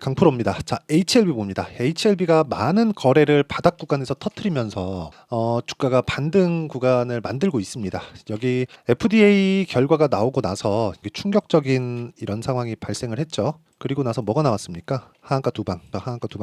강프로입니다. 자, HLB 봅니다. HLB가 많은 거래를 바닥 구간에서 터트리면서 주가가 반등 구간을 만들고 있습니다. 여기 FDA 결과가 나오고 나서 충격적인 이런 상황이 발생을 했죠. 그리고 나서 뭐가 나왔습니까? 하한가 두 방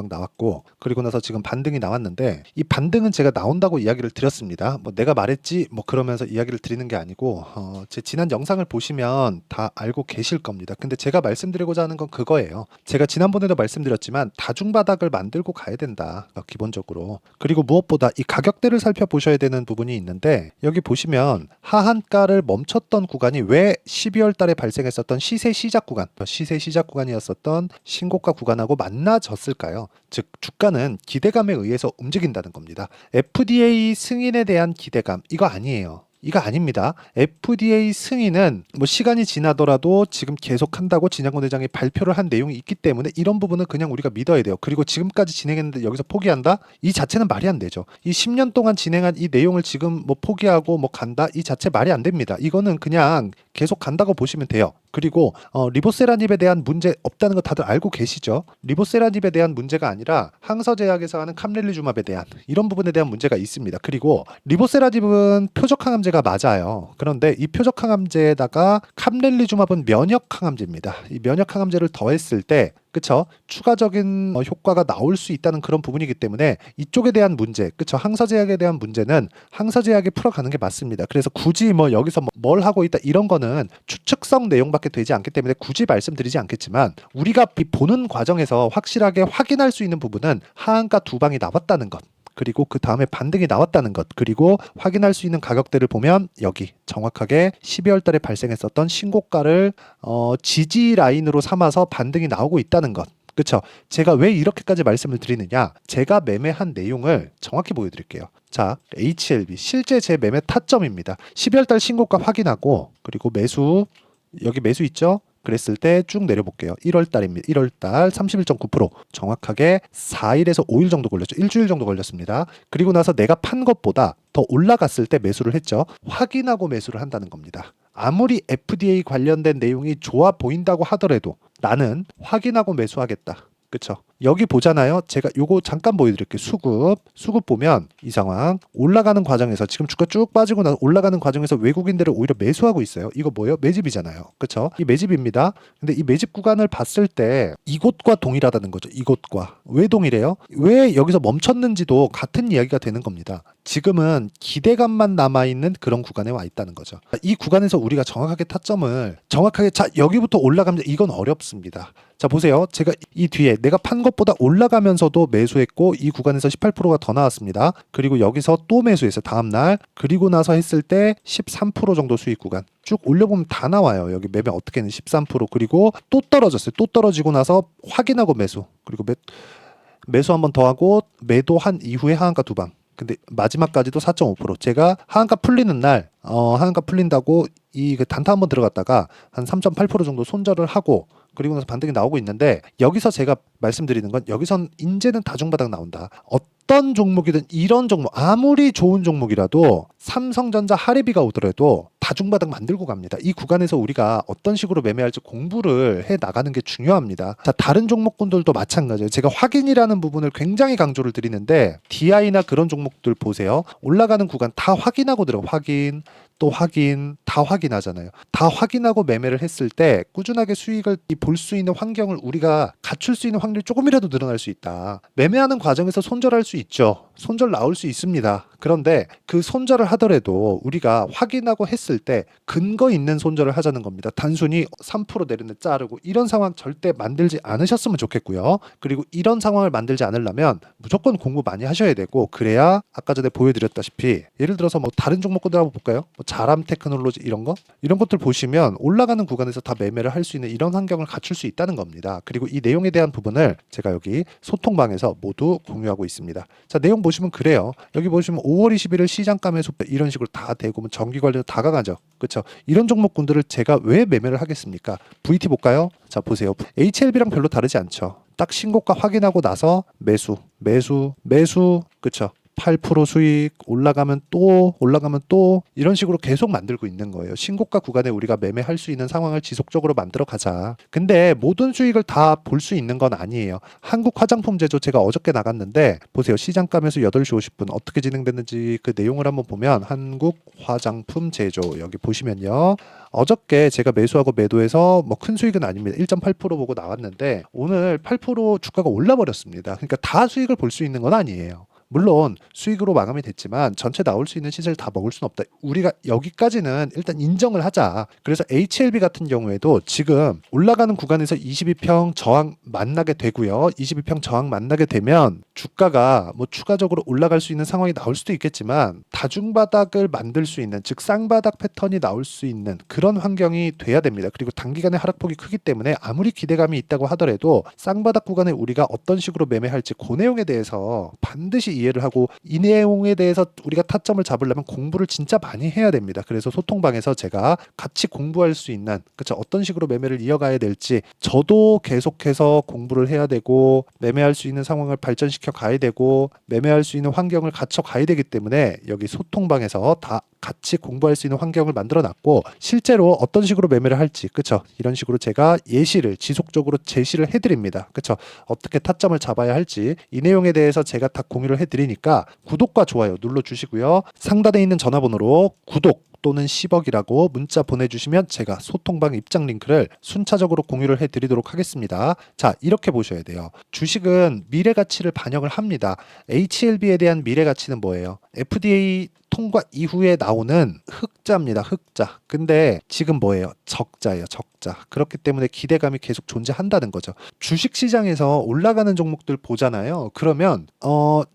나왔고, 그리고 나서 지금 반등이 나왔는데, 이 반등은 제가 나온다고 이야기를 드렸습니다. 뭐 내가 말했지 뭐 그러면서 이야기를 드리는 게 아니고, 제 지난 영상을 보시면 다 알고 계실 겁니다. 근데 제가 말씀드리고자 하는 건 그거예요. 제가 지난번에도 말씀드렸지만 다중바닥을 만들고 가야 된다, 기본적으로. 그리고 무엇보다 이 가격대를 살펴보셔야 되는 부분이 있는데, 여기 보시면 하한가를 멈췄던 구간이 왜 12월 달에 발생했었던 시세 시작 구간이었었던 신고가 구간하고 만나졌을까요? 즉 주가는 기대감에 의해서 움직인다는 겁니다. FDA 승인에 대한 기대감, 이거 아니에요. 이거 아닙니다. FDA 승인은 뭐 시간이 지나더라도 지금 계속 한다고 진양권 회장이 발표를 한 내용이 있기 때문에 이런 부분은 그냥 우리가 믿어야 돼요. 그리고 지금까지 진행했는데 여기서 포기한다? 이 자체는 말이 안 되죠. 이 10년 동안 진행한 이 내용을 지금 뭐 포기하고 뭐 간다? 이 자체 말이 안 됩니다. 이거는 그냥 계속 간다고 보시면 돼요. 그리고 리보세라닙에 대한 문제 없다는 거 다들 알고 계시죠? 리보세라닙에 대한 문제가 아니라 항서제약에서 하는 캄렐리주맙에 대한 이런 부분에 대한 문제가 있습니다. 그리고 리보세라닙은 표적항암제가 맞아요. 그런데 이 표적항암제에다가 캄렐리주맙은 면역항암제입니다. 이 면역항암제를 더했을 때 그쵸? 추가적인 효과가 나올 수 있다는 그런 부분이기 때문에 이쪽에 대한 문제, 그쵸? 항서제약에 대한 문제는 항서제약이 풀어가는 게 맞습니다. 그래서 굳이 뭐 여기서 뭘 하고 있다 이런 거는 추측성 내용밖에 되지 않기 때문에 굳이 말씀드리지 않겠지만, 우리가 보는 과정에서 확실하게 확인할 수 있는 부분은 하한가 두 방이 나왔다는 것, 그리고 그 다음에 반등이 나왔다는 것, 그리고 확인할 수 있는 가격대를 보면 여기 정확하게 12월 달에 발생했었던 신고가를 지지 라인으로 삼아서 반등이 나오고 있다는 것. 그쵸? 제가 왜 이렇게까지 말씀을 드리느냐? 제가 매매한 내용을 정확히 보여드릴게요. 자, HLB 실제 제 매매 타점입니다. 12월 달 신고가 확인하고, 그리고 매수, 여기 매수 있죠? 그랬을 때 쭉 내려볼게요. 1월 달입니다. 1월 달 31.9%, 정확하게 4일에서 5일 정도 걸렸죠. 일주일 정도 걸렸습니다. 그리고 나서 내가 판 것보다 더 올라갔을 때 매수를 했죠. 확인하고 매수를 한다는 겁니다. 아무리 FDA 관련된 내용이 좋아 보인다고 하더라도 나는 확인하고 매수하겠다. 그쵸? 여기 보잖아요. 제가 요거 잠깐 보여드릴게요. 수급 보면 이 상황 올라가는 과정에서 지금 주가 쭉 빠지고 나서 올라가는 과정에서 외국인들을 오히려 매수하고 있어요. 이거 뭐예요? 매집이잖아요. 그쵸? 이 매집입니다. 근데 이 매집 구간을 봤을 때 이곳과 동일하다는 거죠. 이곳과. 왜 동일해요? 왜 여기서 멈췄는지도 같은 이야기가 되는 겁니다. 지금은 기대감만 남아있는 그런 구간에 와 있다는 거죠. 이 구간에서 우리가 정확하게 타점을 자 여기부터 올라가면 이건 어렵습니다. 자 보세요. 제가 이 뒤에 내가 판 것보다 올라가면서도 매수했고 이 구간에서 18%가 더 나왔습니다. 그리고 여기서 또 매수했어요. 다음날. 그리고 나서 했을 때 13% 정도 수익 구간. 쭉 올려보면 다 나와요. 여기 매매 어떻게는 13%. 그리고 또 떨어졌어요. 또 떨어지고 나서 확인하고 매수. 그리고 매수 한 번 더 하고 매도한 이후에 하한가 두 방. 근데 마지막까지도 4.5%. 제가 하한가 풀리는 날 하한가 풀린다고 이 단타 한번 들어갔다가 한 3.8% 정도 손절을 하고, 그리고 나서 반등이 나오고 있는데, 여기서 제가 말씀드리는 건 여기선 이제는 다중바닥 나온다. 어떤 종목이든 이런 종목, 아무리 좋은 종목이라도 삼성전자 하리비가 오더라도 다중바닥 만들고 갑니다. 이 구간에서 우리가 어떤 식으로 매매할지 공부를 해 나가는 게 중요합니다. 자, 다른 종목군들도 마찬가지예요. 제가 확인이라는 부분을 굉장히 강조를 드리는데, DI나 그런 종목들 보세요. 올라가는 구간 다 확인하고 확인, 또 확인, 다 확인하잖아요. 다 확인하고 매매를 했을 때 꾸준하게 수익을 볼 수 있는 환경을 우리가 갖출 수 있는 확률이 조금이라도 늘어날 수 있다. 매매하는 과정에서 손절할 수 있죠. 손절 나올 수 있습니다. 그런데 그 손절을 하더라도 우리가 확인하고 했을 때 근거 있는 손절을 하자는 겁니다. 단순히 3% 내리는 자르고 이런 상황 절대 만들지 않으셨으면 좋겠고요. 그리고 이런 상황을 만들지 않으려면 무조건 공부 많이 하셔야 되고, 그래야 아까 전에 보여드렸다시피 예를 들어서 뭐 다른 종목들 한번 볼까요? 뭐 자람 테크놀로지 이런 것들 보시면 올라가는 구간에서 다 매매를 할 수 있는 이런 환경을 갖출 수 있다는 겁니다. 그리고 이 내용에 대한 부분을 제가 여기 소통방에서 모두 공유하고 있습니다. 자, 내용 보시면 그래요. 여기 보시면 5월 21일 시장가 매수 이런 식으로 다 되고 뭐 정기관리도 다 가가죠. 그렇죠? 이런 종목군들을 제가 왜 매매를 하겠습니까? VT 볼까요? 자 보세요. HLB랑 별로 다르지 않죠. 딱 신고가 확인하고 나서 매수, 그렇죠? 8% 수익 올라가면 또 이런 식으로 계속 만들고 있는 거예요. 신고가 구간에 우리가 매매할 수 있는 상황을 지속적으로 만들어 가자. 근데 모든 수익을 다 볼 수 있는 건 아니에요. 한국 화장품 제조 제가 어저께 나갔는데 보세요. 시장감에서 8시 50분 어떻게 진행됐는지 그 내용을 한번 보면 한국 화장품 제조 여기 보시면요. 어저께 제가 매수하고 매도해서 뭐 큰 수익은 아닙니다. 1.8% 보고 나왔는데 오늘 8% 주가가 올라 버렸습니다. 그러니까 다 수익을 볼 수 있는 건 아니에요. 물론 수익으로 마감이 됐지만 전체 나올 수 있는 시세를 다 먹을 수는 없다. 우리가 여기까지는 일단 인정을 하자. 그래서 HLB 같은 경우에도 지금 올라가는 구간에서 22평 저항 만나게 되고요. 22평 저항 만나게 되면 주가가 뭐 추가적으로 올라갈 수 있는 상황이 나올 수도 있겠지만 다중바닥을 만들 수 있는 즉 쌍바닥 패턴이 나올 수 있는 그런 환경이 돼야 됩니다. 그리고 단기간에 하락폭이 크기 때문에 아무리 기대감이 있다고 하더라도 쌍바닥 구간에 우리가 어떤 식으로 매매할지 그 내용에 대해서 반드시 이해를 하고 이 내용에 대해서 우리가 타점을 잡으려면 공부를 진짜 많이 해야 됩니다. 그래서 소통방에서 제가 같이 공부할 수 있는 그렇죠. 어떤 식으로 매매를 이어가야 될지 저도 계속해서 공부를 해야 되고 매매할 수 있는 상황을 발전시켜 가야 되고 매매할 수 있는 환경을 갖춰 가야 되기 때문에 여기 소통방에서 다 같이 공부할 수 있는 환경을 만들어 놨고 실제로 어떤 식으로 매매를 할지 그쵸 이런 식으로 제가 예시를 지속적으로 제시를 해드립니다. 그쵸 어떻게 타점을 잡아야 할지 이 내용에 대해서 제가 다 공유를 해드리니까 구독과 좋아요 눌러주시고요. 상단에 있는 전화번호로 구독 또는 10억이라고 문자 보내주시면 제가 소통방 입장 링크를 순차적으로 공유를 해드리도록 하겠습니다. 자 이렇게 보셔야 돼요. 주식은 미래 가치를 반영을 합니다. HLB에 대한 미래 가치는 뭐예요? FDA 통과 이후에 나오는 흑자입니다. 흑자. 근데 지금 뭐예요? 적자예요. 적자. 그렇기 때문에 기대감이 계속 존재한다는 거죠. 주식시장에서 올라가는 종목들 보잖아요. 그러면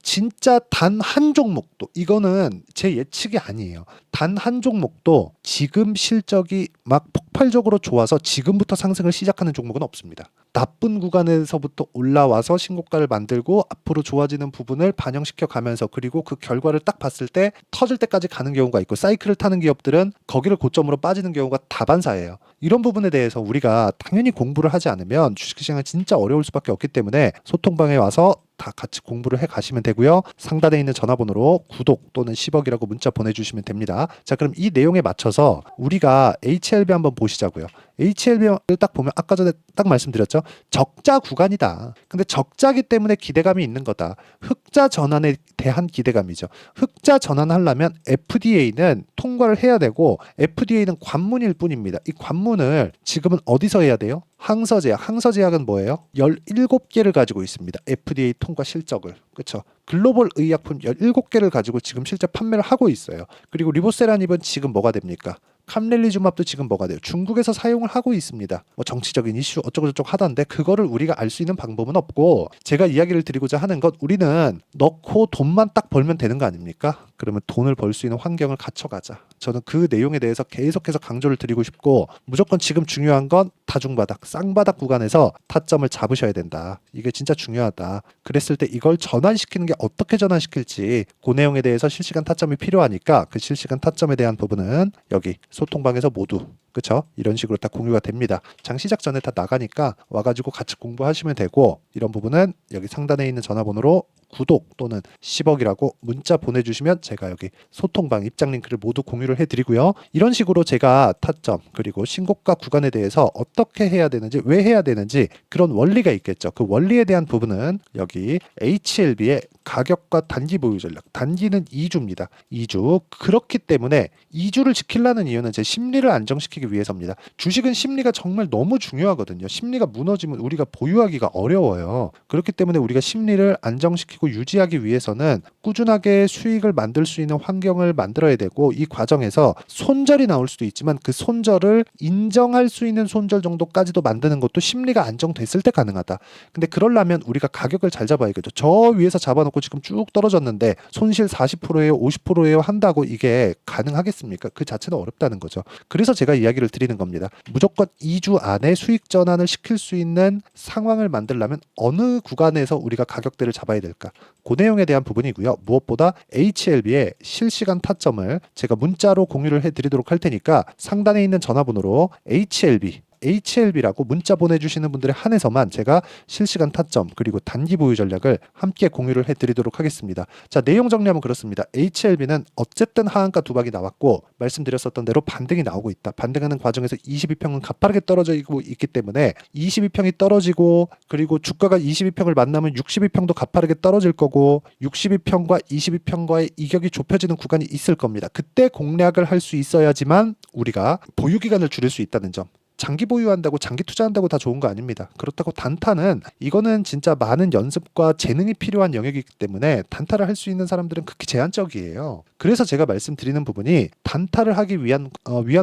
진짜 단 한 종목도 이거는 제 예측이 아니에요. 단 한 종목도 지금 실적이 막 폭발적으로 좋아서 지금부터 상승을 시작하는 종목은 없습니다. 나쁜 구간에서부터 올라와서 신고가를 만들고 앞으로 좋아지는 부분을 반영시켜 가면서 그리고 그 결과를 딱 봤을 때 터질 때까지 가는 경우가 있고 사이클을 타는 기업들은 거기를 고점으로 빠지는 경우가 다반사예요. 이런 부분에 대해서 우리가 당연히 공부를 하지 않으면 주식시장은 진짜 어려울 수밖에 없기 때문에 소통방에 와서 다 같이 공부를 해 가시면 되고요. 상단에 있는 전화번호로 구독 또는 10억이라고 문자 보내주시면 됩니다. 자 그럼 이 내용에 맞춰서 우리가 HLB 한번 보시자고요. HLB를 딱 보면 아까 전에 딱 말씀드렸죠. 적자 구간이다. 근데 적자기 때문에 기대감이 있는 거다. 흑자 전환에 대한 기대감이죠. 흑자 전환하려면 FDA는 통과를 해야 되고 FDA는 관문일 뿐입니다. 이 관문을 지금은 어디서 해야 돼요? 항서제약. 항서제약은 뭐예요? 17개를 가지고 있습니다. FDA 통과 실적을. 그렇죠? 글로벌 의약품 17개를 가지고 지금 실제 판매를 하고 있어요. 그리고 리보세라닙은 지금 뭐가 됩니까? 캄렐리주맙도 지금 뭐가 돼요? 중국에서 사용을 하고 있습니다. 뭐 정치적인 이슈 어쩌고저쩌고 하던데 그거를 우리가 알 수 있는 방법은 없고 제가 이야기를 드리고자 하는 것 우리는 넣고 돈만 딱 벌면 되는 거 아닙니까? 그러면 돈을 벌 수 있는 환경을 갖춰가자. 저는 그 내용에 대해서 계속해서 강조를 드리고 싶고 무조건 지금 중요한 건 다중바닥, 쌍바닥 구간에서 타점을 잡으셔야 된다. 이게 진짜 중요하다. 그랬을 때 이걸 전환시키는 게 어떻게 전환시킬지 그 내용에 대해서 실시간 타점이 필요하니까 그 실시간 타점에 대한 부분은 여기 소통방에서 모두 그쵸? 이런 식으로 다 공유가 됩니다. 장 시작 전에 다 나가니까 와가지고 같이 공부하시면 되고 이런 부분은 여기 상단에 있는 전화번호로 구독 또는 10억이라고 문자 보내주시면 제가 여기 소통방 입장 링크를 모두 공유를 해드리고요. 이런 식으로 제가 타점 그리고 신고가 구간에 대해서 어떻게 해야 되는지 왜 해야 되는지 그런 원리가 있겠죠. 그 원리에 대한 부분은 여기 HLB의 가격과 단기 보유 전략 단기는 2주입니다. 2주 그렇기 때문에 2주를 지키려는 이유는 제 심리를 안정시키기 위해서입니다. 주식은 심리가 정말 너무 중요하거든요. 심리가 무너지면 우리가 보유하기가 어려워요. 그렇기 때문에 우리가 심리를 안정시키고 유지하기 위해서는 꾸준하게 수익을 만들 수 있는 환경을 만들어야 되고 이 과정에서 손절이 나올 수도 있지만 그 손절을 인정할 수 있는 손절 정도까지도 만드는 것도 심리가 안정됐을 때 가능하다. 근데 그러려면 우리가 가격을 잘 잡아야겠죠. 저 위에서 잡아놓고 지금 쭉 떨어졌는데 손실 40%예요 50%예요 한다고 이게 가능하겠습니까? 그 자체는 어렵다는 거죠. 그래서 제가 이야기를 드리는 겁니다. 무조건 2주 안에 수익 전환을 시킬 수 있는 상황을 만들려면 어느 구간에서 우리가 가격대를 잡아야 될까? 그 내용에 대한 부분이고요. 무엇보다 HLB의 실시간 타점을 제가 문자로 공유를 해드리도록 할 테니까 상단에 있는 전화번호로 HLB HLB라고 문자 보내주시는 분들에 한해서만 제가 실시간 타점 그리고 단기 보유 전략을 함께 공유를 해드리도록 하겠습니다. 자, 내용 정리하면 그렇습니다. HLB는 어쨌든 하한가 두박이 나왔고 말씀드렸었던 대로 반등이 나오고 있다. 반등하는 과정에서 22평은 가파르게 떨어져 있기 때문에 22평이 떨어지고 그리고 주가가 22평을 만나면 62평도 가파르게 떨어질 거고 62평과 22평과의 이격이 좁혀지는 구간이 있을 겁니다. 그때 공략을 할 수 있어야지만 우리가 보유 기간을 줄일 수 있다는 점. 장기 보유한다고 장기 투자한다고 다 좋은 거 아닙니다. 그렇다고 단타는 이거는 진짜 많은 연습과 재능이 필요한 영역이기 때문에 단타를 할 수 있는 사람들은 극히 제한적이에요. 그래서 제가 말씀드리는 부분이 단타를 하기 위한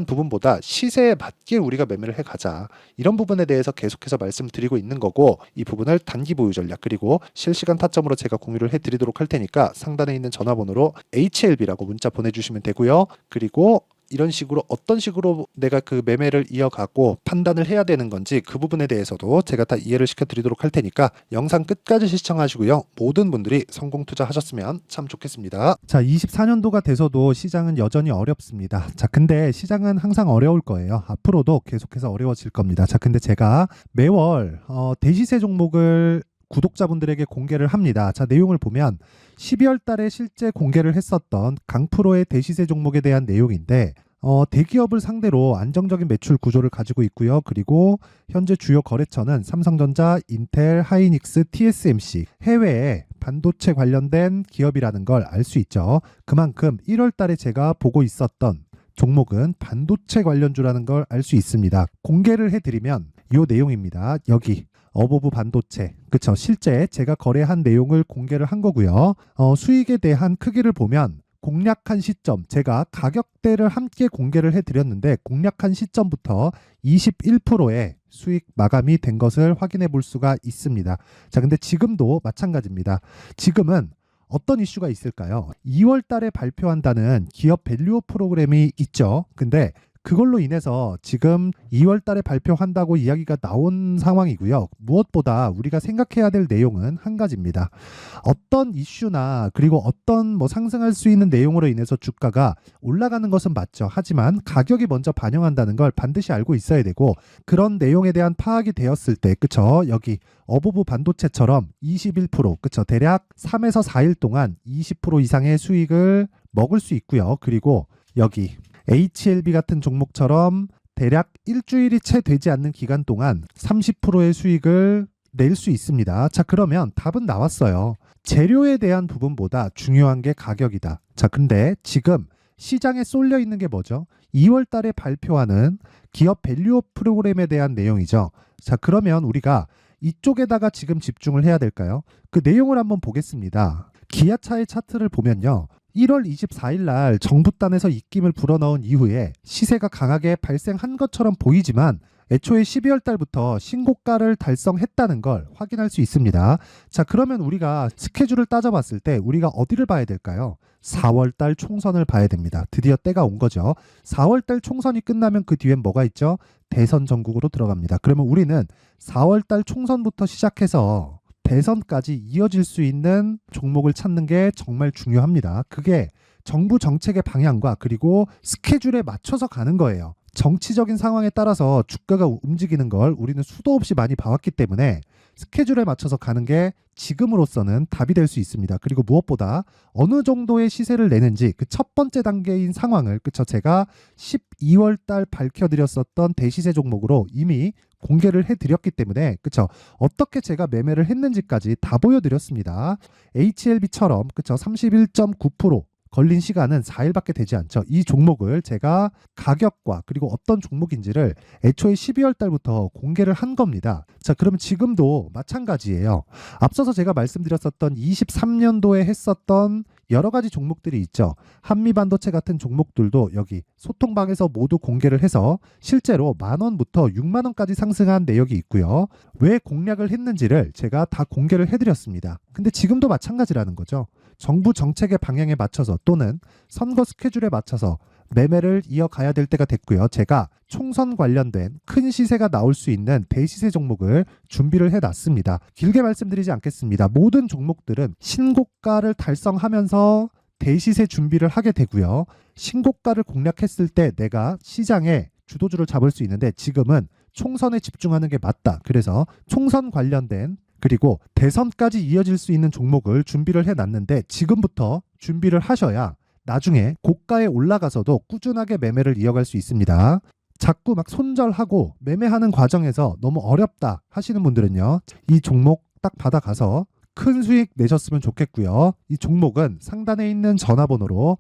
부분보다 시세에 맞게 우리가 매매를 해가자. 이런 부분에 대해서 계속해서 말씀드리고 있는 거고 이 부분을 단기 보유 전략 그리고 실시간 타점으로 제가 공유를 해드리도록 할 테니까 상단에 있는 전화번호로 HLB라고 문자 보내주시면 되고요. 그리고 이런 식으로 어떤 식으로 내가 그 매매를 이어가고 판단을 해야 되는 건지 그 부분에 대해서도 제가 다 이해를 시켜드리도록 할 테니까 영상 끝까지 시청하시고요. 모든 분들이 성공 투자하셨으면 참 좋겠습니다. 자, 24년도가 돼서도 시장은 여전히 어렵습니다. 자, 근데 시장은 항상 어려울 거예요. 앞으로도 계속해서 어려워질 겁니다. 자, 근데 제가 매월 대시세 종목을 구독자분들에게 공개를 합니다. 자, 내용을 보면 12월 달에 실제 공개를 했었던 강프로의 대시세 종목에 대한 내용인데 대기업을 상대로 안정적인 매출 구조를 가지고 있고요. 그리고 현재 주요 거래처는 삼성전자, 인텔, 하이닉스, TSMC 해외에 반도체 관련된 기업이라는 걸 알 수 있죠. 그만큼 1월 달에 제가 보고 있었던 종목은 반도체 관련주라는 걸 알 수 있습니다. 공개를 해드리면 이 내용입니다. 여기 어보브 반도체, 그쵸? 실제 제가 거래한 내용을 공개를 한 거고요. 수익에 대한 크기를 보면 공략한 시점, 제가 가격대를 함께 공개를 해드렸는데 공략한 시점부터 21%의 수익 마감이 된 것을 확인해 볼 수가 있습니다. 자, 근데 지금도 마찬가지입니다. 지금은 어떤 이슈가 있을까요? 2월 달에 발표한다는 기업 밸류업 프로그램이 있죠. 근데 그걸로 인해서 지금 2월 달에 발표한다고 이야기가 나온 상황이고요. 무엇보다 우리가 생각해야 될 내용은 한 가지입니다. 어떤 이슈나 그리고 어떤 상승할 수 있는 내용으로 인해서 주가가 올라가는 것은 맞죠. 하지만 가격이 먼저 반영한다는 걸 반드시 알고 있어야 되고 그런 내용에 대한 파악이 되었을 때 그쵸? 여기 어보브 반도체처럼 21% 그쵸? 대략 3에서 4일 동안 20% 이상의 수익을 먹을 수 있고요. 그리고 여기 HLB 같은 종목처럼 대략 일주일이 채 되지 않는 기간 동안 30%의 수익을 낼 수 있습니다. 자, 그러면 답은 나왔어요. 재료에 대한 부분보다 중요한 게 가격이다. 자, 근데 지금 시장에 쏠려 있는 게 뭐죠? 2월 달에 발표하는 기업 밸류업 프로그램에 대한 내용이죠. 자, 그러면 우리가 이쪽에다가 지금 집중을 해야 될까요? 그 내용을 한번 보겠습니다. 기아차의 차트를 보면요. 1월 24일 날 정부단에서 입김을 불어넣은 이후에 시세가 강하게 발생한 것처럼 보이지만 애초에 12월 달부터 신고가를 달성했다는 걸 확인할 수 있습니다. 자, 그러면 우리가 스케줄을 따져봤을 때 우리가 어디를 봐야 될까요? 4월 달 총선을 봐야 됩니다. 드디어 때가 온 거죠. 4월 달 총선이 끝나면 그 뒤엔 뭐가 있죠? 대선 전국으로 들어갑니다. 그러면 우리는 4월 달 총선부터 시작해서 대선까지 이어질 수 있는 종목을 찾는 게 정말 중요합니다. 그게 정부 정책의 방향과 그리고 스케줄에 맞춰서 가는 거예요. 정치적인 상황에 따라서 주가가 움직이는 걸 우리는 수도 없이 많이 봐왔기 때문에 스케줄에 맞춰서 가는 게 지금으로서는 답이 될 수 있습니다. 그리고 무엇보다 어느 정도의 시세를 내는지 그 첫 번째 단계인 상황을 그쵸? 제가 12월 달 밝혀드렸었던 대시세 종목으로 이미 공개를 해드렸기 때문에 그쵸? 어떻게 제가 매매를 했는지까지 다 보여드렸습니다. HLB처럼 그쵸? 31.9% 걸린 시간은 4일밖에 되지 않죠. 이 종목을 제가 가격과 그리고 어떤 종목인지를 애초에 12월 달부터 공개를 한 겁니다. 자, 그러면 지금도 마찬가지예요. 앞서서 제가 말씀드렸었던 23년도에 했었던 여러 가지 종목들이 있죠. 한미반도체 같은 종목들도 여기 소통방에서 모두 공개를 해서 실제로 10,000원부터 60,000원까지 상승한 내역이 있고요. 왜 공략을 했는지를 제가 다 공개를 해드렸습니다. 근데 지금도 마찬가지라는 거죠. 정부 정책의 방향에 맞춰서 또는 선거 스케줄에 맞춰서 매매를 이어가야 될 때가 됐고요. 제가 총선 관련된 큰 시세가 나올 수 있는 대시세 종목을 준비를 해놨습니다. 길게 말씀드리지 않겠습니다. 모든 종목들은 신고가를 달성하면서 대시세 준비를 하게 되고요. 신고가를 공략했을 때 내가 시장에 주도주를 잡을 수 있는데 지금은 총선에 집중하는 게 맞다. 그래서 총선 관련된 그리고 대선까지 이어질 수 있는 종목을 준비를 해놨는데 지금부터 준비를 하셔야 나중에 고가에 올라가서도 꾸준하게 매매를 이어갈 수 있습니다. 자꾸 막 손절하고 매매하는 과정에서 너무 어렵다 하시는 분들은요. 이 종목 딱 받아가서 큰 수익 내셨으면 좋겠고요. 이 종목은 상단에 있는 전화번호로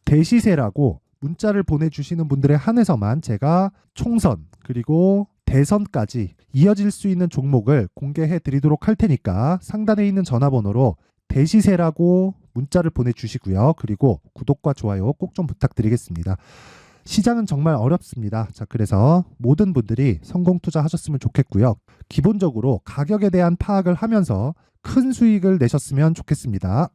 대시세라고 문자를 보내주시는 분들에 한해서만 제가 총선 그리고 대선까지 이어질 수 있는 종목을 공개해 드리도록 할 테니까 상단에 있는 전화번호로 대시세라고 문자를 보내주시고요. 그리고 구독과 좋아요 꼭 좀 부탁드리겠습니다. 시장은 정말 어렵습니다. 자, 그래서 모든 분들이 성공 투자하셨으면 좋겠고요. 기본적으로 가격에 대한 파악을 하면서 큰 수익을 내셨으면 좋겠습니다.